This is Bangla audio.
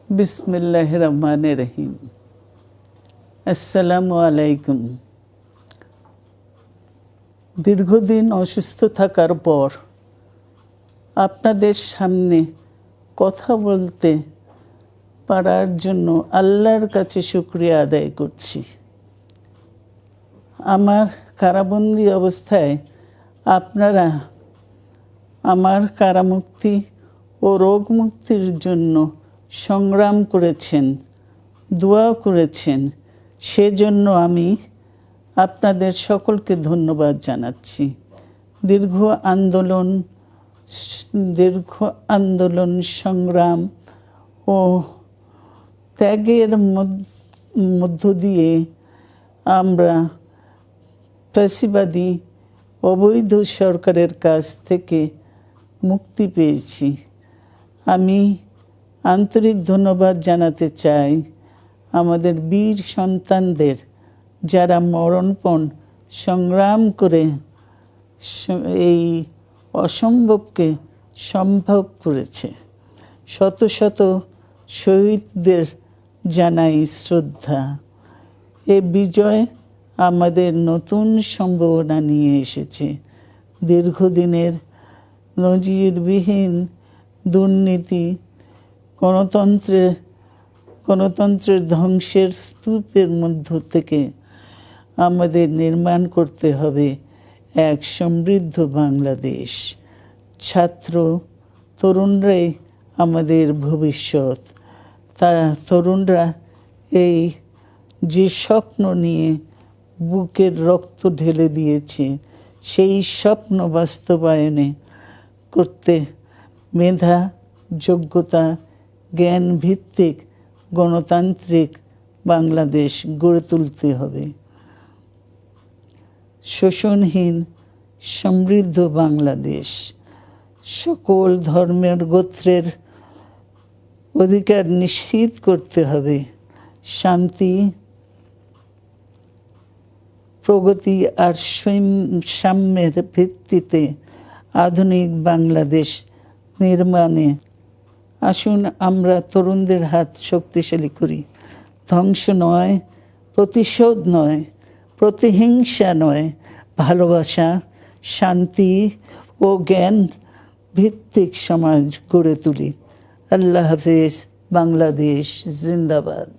বিসমিল্লাহির রহমানির রহিম। আসসালামু আলাইকুম। দীর্ঘদিন অসুস্থ থাকার পর আপনাদের সামনে কথা বলতে পারার জন্য আল্লাহর কাছে শুকরিয়া আদায় করছি। আমার কারাবন্দী অবস্থায় আপনারা আমার কারামুক্তি ও রোগ মুক্তির জন্য সংগ্রাম করেছেন, দোয়া করেছেন। সেজন্য আমি আপনাদের সকলকে ধন্যবাদ জানাচ্ছি। দীর্ঘ আন্দোলন সংগ্রাম ও ত্যাগের মধ্য দিয়ে আমরা ফ্যাসিবাদী অবৈধ সরকারের কাছ থেকে মুক্তি পেয়েছি। আমি আন্তরিক ধন্যবাদ জানাতে চাই আমাদের বীর সন্তানদের, যারা মরণপণ সংগ্রাম করে এই অসম্ভবকে সম্ভব করেছে। শত শত শহীদদের জানাই শ্রদ্ধা। এ বিজয় আমাদের নতুন সম্ভাবনা নিয়ে এসেছে। দীর্ঘদিনের নজিরবিহীন দুর্নীতি, গণতন্ত্রের ধ্বংসের স্তূপের মধ্য থেকে আমাদের নির্মাণ করতে হবে এক সমৃদ্ধ বাংলাদেশ। ছাত্র তরুণরাই আমাদের ভবিষ্যৎ। তরুণরা এই যে স্বপ্ন নিয়ে বুকের রক্ত ঢেলে দিয়েছে, সেই স্বপ্ন বাস্তবায়নে করতে মেধা, যোগ্যতা, জ্ঞান ভিত্তিক গণতান্ত্রিক বাংলাদেশ গড়ে তুলতে হবে। শোষণহীন সমৃদ্ধ বাংলাদেশ। সকল ধর্মের গোত্রের অধিকার নিশ্চিত করতে হবে। শান্তি, প্রগতি আর সাম্যের ভিত্তিতে আধুনিক বাংলাদেশ নির্মাণে আসুন আমরা তরুণদের হাত শক্তিশালী করি। ধ্বংস নয়, প্রতিশোধ নয়, প্রতিহিংসা নয়, ভালোবাসা, শান্তি ও জ্ঞান ভিত্তিক সমাজ গড়ে তুলি। আল্লাহ হাফেজ। বাংলাদেশ জিন্দাবাদ।